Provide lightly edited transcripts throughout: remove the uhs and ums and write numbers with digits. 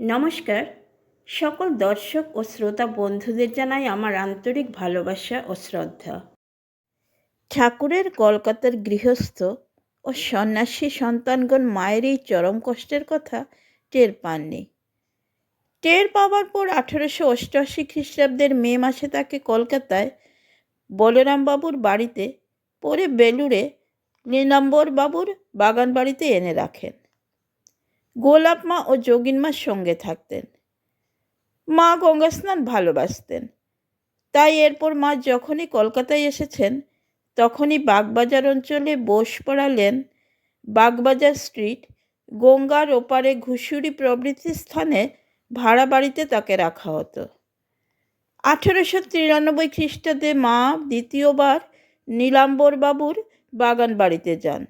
নমস্কার। সকল দর্শক ও শ্রোতা বন্ধুদের জানাই আমার আন্তরিক ভালোবাসা ও শ্রদ্ধা। ঠাকুরের কলকাতার গৃহস্থ ও সন্ন্যাসী সন্তানগণ মায়ের এই চরম কষ্টের কথা টের পাননি। টের পাওয়ার পর 1888 খ্রিস্টাব্দের মে মাসে তাকে কলকাতায় বলরামবাবুর বাড়িতে পরে বেলুড়ে নীলাম্বরবাবুর বাগান বাড়িতে এনে রাখেন। গোলাপ মা ও যোগিন মার সঙ্গে থাকতেন। মা গঙ্গা স্নান ভালোবাসতেন, তাই এরপর মা যখনই কলকাতায় এসেছেন তখনই বাগবাজার অঞ্চলে বোসপাড়া লেন, বাগবাজার স্ট্রিট, গঙ্গার ওপারে ঘুষুরি প্রভৃতি স্থানে ভাড়া বাড়িতে তাকে রাখা হতো। 1893 খ্রিস্টাব্দে মা দ্বিতীয়বার নীলাম্বরবাবুর বাগান বাড়িতে যান।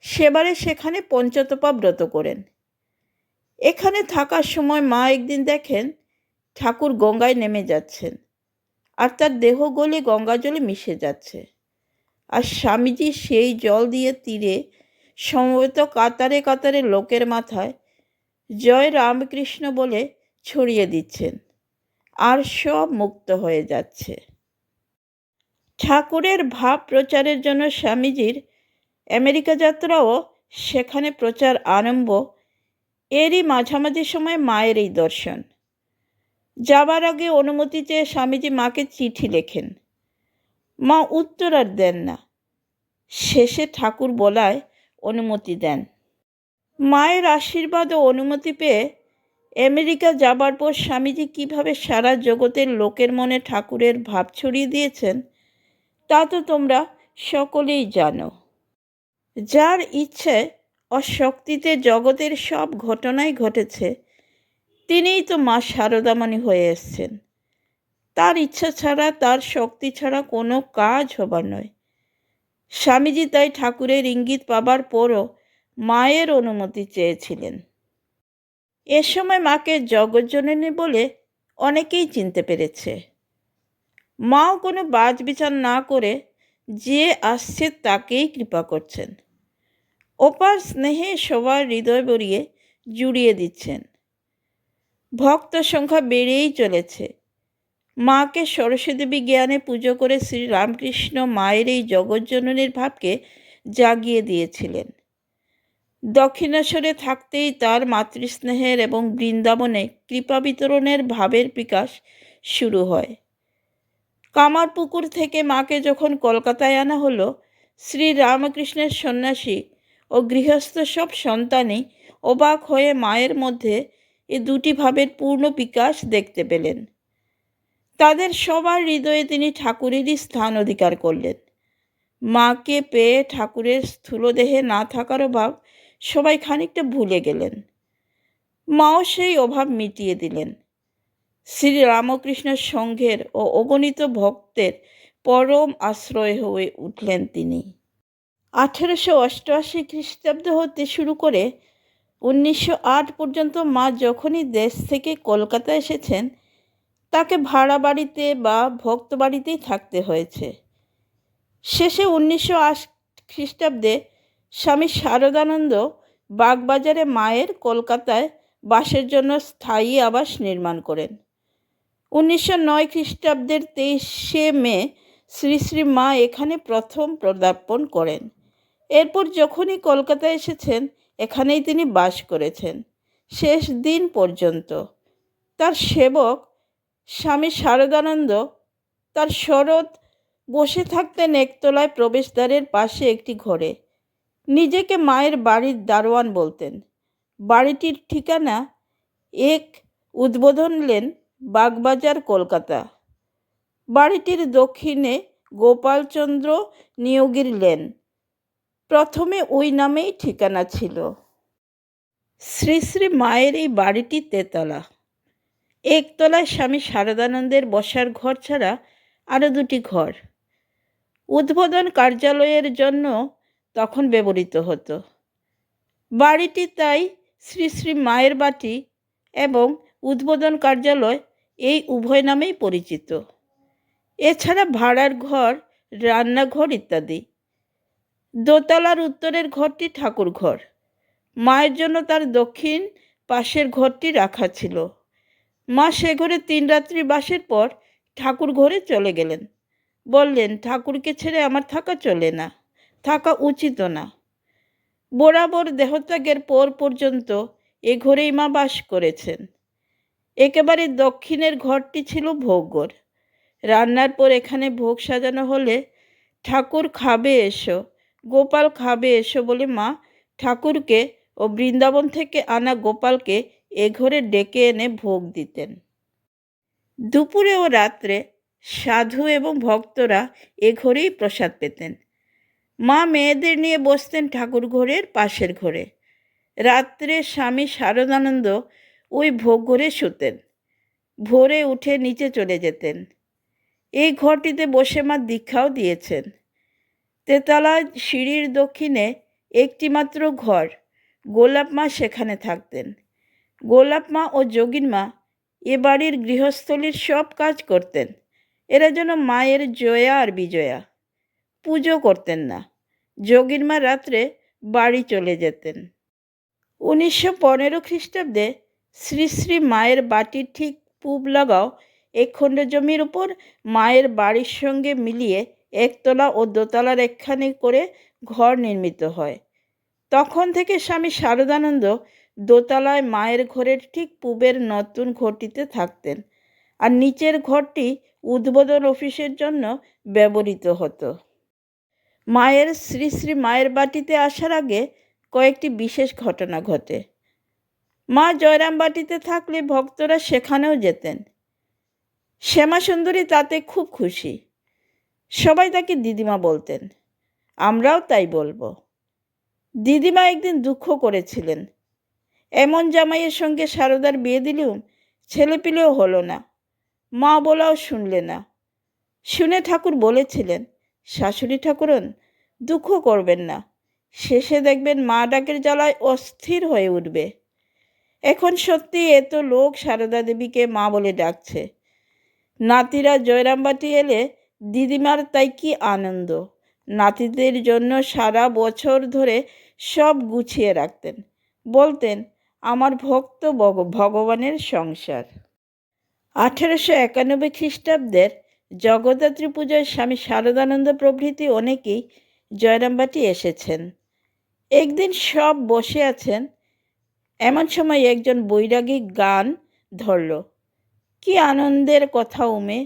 সেবারে সেখানে পঞ্চতপা ব্রত করেন। এখানে থাকার সময় মা একদিন দেখেন ঠাকুর গঙ্গায় নেমে যাচ্ছেন আর তার দেহ গলে গঙ্গা জলে মিশে যাচ্ছে, আর স্বামীজি সেই জল দিয়ে তীরে সমবেত কাতারে কাতারে লোকের মাথায় জয় রামকৃষ্ণ বলে ছড়িয়ে দিচ্ছেন, আর সব মুক্ত হয়ে যাচ্ছে। ঠাকুরের ভাব প্রচারের জন্য স্বামীজির আমেরিকা যাত্রাও সেখানে প্রচার আরম্ভ। এরই মাঝামাঝি সময় মায়ের এই দর্শন। যাবার আগে অনুমতি চেয়ে স্বামীজি মাকে চিঠি লেখেন। মা উত্তর আর দেন না। শেষে ঠাকুর বলায় অনুমতি দেন। মায়ের আশীর্বাদ ও অনুমতি পেয়ে আমেরিকা যাবার পর স্বামীজি কীভাবে সারা জগতের লোকের মনে ঠাকুরের ভাব ছড়িয়ে দিয়েছেন তা তো তোমরা সকলেই জানো। যার ইচ্ছে ও শক্তিতে জগতের সব ঘটনাই ঘটেছে, তিনিই তো মা শারদামণি হয়ে এসছেন। তার ইচ্ছা ছাড়া, তার শক্তি ছাড়া কোনো কাজ হবার নয়। স্বামীজি তাই ঠাকুরের ইঙ্গিত পাবার পরও মায়ের অনুমতি চেয়েছিলেন। এ সময় মাকে জগজ্জননী বলে অনেকেই চিনতে পেরেছে। মাও কোনো বাজ বিচার না করে যে আসছে তাকেই কৃপা করছেন। অপার স্নেহে সবার হৃদয় ভরিয়ে জুড়িয়ে দিচ্ছেন। ভক্ত সংখ্যা বেড়েই চলেছে। মাকে সরস্বতী দেবী জ্ঞানে পুজো করে শ্রী রামকৃষ্ণ মায়ের এই জগজ্জননীর ভাবকে জাগিয়ে দিয়েছিলেন। দক্ষিণেশ্বরে থাকতেই তার মাতৃস্নেহের এবং বৃন্দাবনে কৃপা বিতরণের ভাবের বিকাশ শুরু হয়। কামারপুকুর থেকে মাকে যখন কলকাতায় আনা হলো, শ্রী রামকৃষ্ণের সন্ন্যাসী ও গৃহস্থ সব সন্তানই অবাক হয়ে মায়ের মধ্যে এ দুটি ভাবের পূর্ণ বিকাশ দেখতে পেলেন। তাদের সবার হৃদয়ে তিনি ঠাকুরেরই স্থান অধিকার করলেন। মাকে পেয়ে ঠাকুরের স্থূলদেহে না থাকার অভাব সবাই খানিকটা ভুলে গেলেন। মাও সেই অভাব মিটিয়ে দিলেন। শ্রী রামকৃষ্ণের সংঘের ও অগণিত ভক্তের পরম আশ্রয় হয়ে উঠলেন তিনি। 1888 খ্রিস্টাব্দ হতে শুরু করে 1908 পর্যন্ত মা যখনই দেশ থেকে কলকাতা এসেছেন তাকে ভাড়া বাড়িতে বা ভক্ত বাড়িতেই থাকতে হয়েছে। শেষে 1908 খ্রিস্টাব্দে স্বামী শারদানন্দ বাগবাজারে মায়ের কলকাতায় বাসের জন্য স্থায়ী আবাস নির্মাণ করেন। 1909 খ্রিস্টাব্দের 23শে মে শ্রী শ্রী মা এখানে প্রথম পদার্পণ করেন। এরপর যখনই কলকাতায় এসেছেন এখানেই তিনি বাস করেছেন শেষ দিন পর্যন্ত। তার সেবক স্বামী শারদানন্দ তার শরৎ বসে থাকতেন একতলায় প্রবেশদ্বারের পাশে একটি ঘরে। নিজেকে মায়ের বাড়ির দারোয়ান বলতেন। বাড়িটির ঠিকানা 1 উদ্বোধন লেন, বাগবাজার, কলকাতা। বাড়িটির দক্ষিণে গোপালচন্দ্র নিয়োগীর লেন। প্রথমে ওই নামেই ঠিকানা ছিল। শ্রী শ্রী মায়ের এই বাড়িটি তেতলা। একতলায় স্বামী শারদানন্দের বসার ঘর ছাড়া আরও দুটি ঘর উদ্বোধন কার্যালয়ের জন্য তখন ব্যবহৃত হতো। বাড়িটি তাই শ্রী শ্রী মায়ের বাটি এবং উদ্বোধন কার্যালয় এই উভয় নামেই পরিচিত। এছাড়া ভাড়ার ঘর, রান্নাঘর ইত্যাদি। দোতলার উত্তরের ঘরটি ঠাকুর ঘর। মায়ের জন্য তার দক্ষিণ পাশের ঘরটি রাখা ছিল। মা সে ঘরে 3 রাত্রি বাসের পর ঠাকুর ঘরে চলে গেলেন। বললেন, ঠাকুরকে ছেড়ে আমার থাকা চলে না, থাকা উচিত না। বরাবর দেহত্যাগের পর পর্যন্ত এ ঘরেই মা বাস করেছেন। একেবারে দক্ষিণের ঘরটি ছিল ভোগঘর। রান্নার পর এখানে ভোগ সাজানো হলে ঠাকুর খাবে এসো, গোপাল খাবে এসো বলে মা ঠাকুরকে ও বৃন্দাবন থেকে আনা গোপালকে এ ঘরে ডেকে এনে ভোগ দিতেন। দুপুরে ও রাত্রে সাধু এবং ভক্তরা এ ঘরেই প্রসাদ পেতেন। মা মেয়েদের নিয়ে বসতেন ঠাকুর ঘরের পাশের ঘরে। রাত্রে স্বামী শারদানন্দ ওই ভোগ ঘরে শুতেন। ভোরে উঠে নিচে চলে যেতেন। এই ঘরটিতে বসে মা দীক্ষাও দিয়েছেন। তেতলায় সিঁড়ির দক্ষিণে একটি মাত্র ঘর, গোলাপ মা সেখানে থাকতেন। গোলাপ মা ও যোগিন মা এ বাড়ির গৃহস্থলীর সব কাজ করতেন। এরা যেন মায়ের জয়া আর বিজয়া। পুজো করতেন না। যোগিন মা রাত্রে বাড়ি চলে যেতেন। 1915 খ্রিস্টাব্দে শ্রী শ্রী মায়ের বাটির ঠিক পূব লাগাও এক খণ্ড জমির উপর মায়ের বাড়ির সঙ্গে মিলিয়ে একতলা ও দোতলার একখানি করে ঘর নির্মিত হয়। তখন থেকে স্বামী শারদানন্দ দোতলায় মায়ের ঘরের ঠিক পূবের নতুন ঘরটিতে থাকতেন, আর নিচের ঘরটি উদ্বোধন অফিসের জন্য ব্যবহৃত হতো। মায়ের শ্রী শ্রী মায়ের বাটিতে আসার আগে কয়েকটি বিশেষ ঘটনা ঘটে। মা জয়রাম বাটিতে থাকলে ভক্তরা সেখানেও যেতেন। শ্যামা সুন্দরী তাতে খুব খুশি। সবাই তাকে দিদিমা বলতেন। আমরাও তাই বলবো। দিদিমা একদিন দুঃখ করেছিলেন, এমন জামাইয়ের সঙ্গে সারদার বিয়ে দিলুম, ছেলেপিলেও হলো না, মা বলাও শুনলে না। শুনে ঠাকুর বলেছিলেন, শাশুড়ি ঠাকুরন, দুঃখ করবেন না, শেষে দেখবেন মা ডাকের জ্বালায় অস্থির হয়ে উঠবে। এখন সত্যি এত লোক সারদা দেবীকে মা বলে ডাকছে। নাতিরা জয়রামবাটি এলে দিদিমার তাই কি আনন্দ। নাতিদের জন্য সারা বছর ধরে সব গুছিয়ে রাখতেন। বলতেন, আমার ভক্ত ভগবানের সংসার। 1891 খ্রিস্টাব্দের জগদ্ধাত্রী পুজোয় স্বামী শারদানন্দ প্রভৃতি অনেকেই জয়রামবাটি এসেছেন। একদিন সব বসে আছেন, এমন সময় একজন বৈরাগী গান ধরল। কি আনন্দের কথা উমে,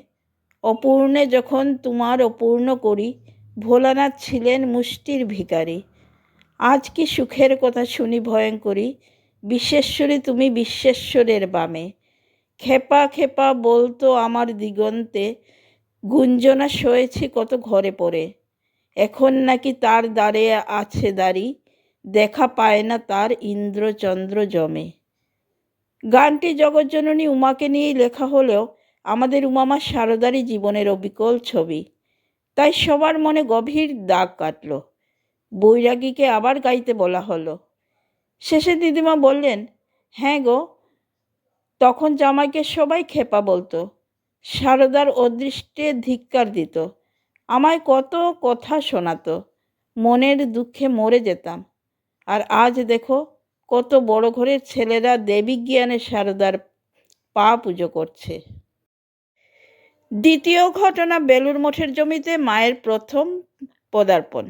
অপূর্ণে যখন তোমার অপূর্ণ করি, ভোলানাথ ছিলেন মুষ্টির ভিখারি। আজ কি সুখের কথা শুনি ভয়ঙ্করী, বিশ্বেশ্বরী তুমি বিশ্বেশ্বরের বামে। খেপা খেপা বলতো আমার দিগন্তে, গুঞ্জনা সয়েছি কত ঘরে পড়ে। এখন নাকি তার দ্বারে আছে দাঁড়ি, দেখা পায় না তার ইন্দ্রচন্দ্র জমে। গানটি জগজ্জননী উমাকে নিয়েই লেখা হলেও আমাদের উমামা শারদারই জীবনের অবিকল ছবি। তাই সবার মনে গভীর দাগ কাটল। বৈরাগীকে আবার গাইতে বলা হলো। শেষে দিদিমা বললেন, হ্যাঁ গো, তখন জামাইকে সবাই খেপা বলতো, শারদার অদৃষ্টে ধিক্কার দিত, আমায় কত কথা শোনাতো, মনের দুঃখে মরে যেতাম। আর আজ দেখো, কত বড় ঘরের ছেলেরা দেবী জ্ঞানে শারদার পা পুজো করছে। দ্বিতীয় ঘটনা বেলুর মঠের জমিতে মায়ের প্রথম পদার্পণ।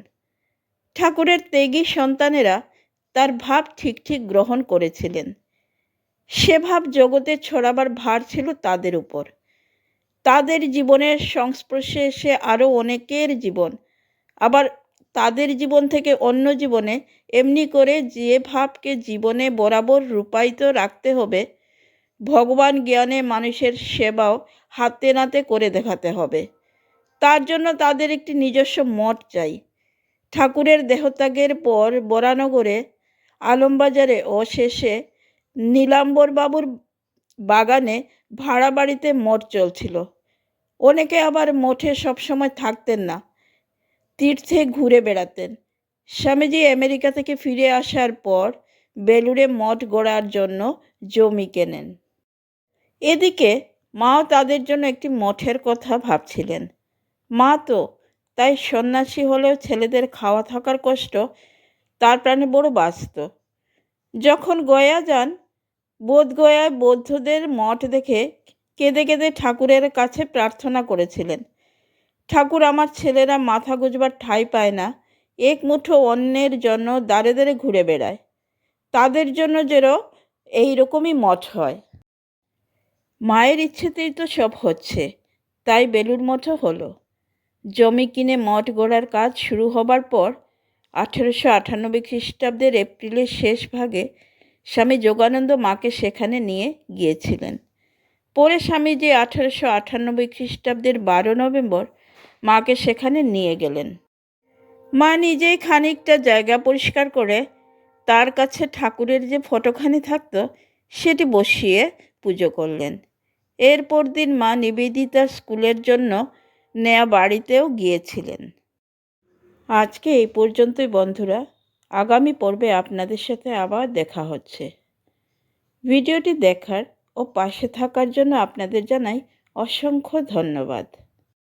ঠাকুরের ত্যাগী সন্তানেরা তার ভাব ঠিক ঠিক গ্রহণ করেছিলেন। সে ভাব জগতে ছড়াবার ভার ছিল তাদের উপর। তাদের জীবনের সংস্পর্শে এসে আরও অনেকের জীবন, আবার তাদের জীবন থেকে অন্য জীবনে, এমনি করে যে ভাবকে জীবনে বরাবর রূপায়িত রাখতে হবে, ভগবান জ্ঞানে মানুষের সেবাও হাতে নাতে করে দেখাতে হবে। তার জন্য তাদের একটি নিজস্ব মঠ চাই। ঠাকুরের দেহত্যাগের পর বরানগরে, আলমবাজারে ও শেষে নীলাম্বর বাবুর বাগানে ভাড়া বাড়িতে মঠ চলছিল। অনেকে আবার মঠে সবসময় থাকতেন না, তীর্থে ঘুরে বেড়াতেন। স্বামীজি আমেরিকা থেকে ফিরে আসার পর বেলুড়ে মঠ গড়ার জন্য জমি কেনেন। এদিকে মাও তাদের জন্য একটি মঠের কথা ভাবছিলেন। মা তো তাই সন্ন্যাসী হলেও ছেলেদের খাওয়া থাকার কষ্ট তার প্রাণে বড় বাঁচত। যখন গয়া যান, বোধগয়ায় বৌদ্ধদের মঠ দেখে কেঁদে কেঁদে ঠাকুরের কাছে প্রার্থনা করেছিলেন, ঠাকুর, আমার ছেলেরা মাথা গুঁজবার ঠাঁই পায় না, এক মুঠো অন্যের জন্য দাঁড়ে দাঁড়ে ঘুরে বেড়ায়, তাদের জন্য যেন এইরকমই মঠ হয়। মায়ের ইচ্ছেতেই তো সব হচ্ছে, তাই বেলুড় মঠও হলো। জমি কিনে মঠ গড়ার কাজ শুরু হবার পর 1898 খ্রিস্টাব্দের এপ্রিলের শেষ ভাগে স্বামী যোগানন্দ মাকে সেখানে নিয়ে গিয়েছিলেন। পরে স্বামীজি 1898 খ্রিস্টাব্দের 12 নভেম্বর মাকে সেখানে নিয়ে গেলেন। মা নিজেই খানিকটা জায়গা পরিষ্কার করে তার কাছে ঠাকুরের যে ফটোখানি থাকতো সেটি বসিয়ে পুজো করলেন। এরপর দিন মা নিবেদিতার স্কুলের জন্য নেয়া বাড়িতেও গিয়েছিলেন। আজকে এই পর্যন্তই বন্ধুরা, আগামী পর্বে আপনাদের সাথে আবার দেখা হচ্ছে। ভিডিওটি দেখার ও পাশে থাকার জন্য আপনাদের জানাই অসংখ্য ধন্যবাদ।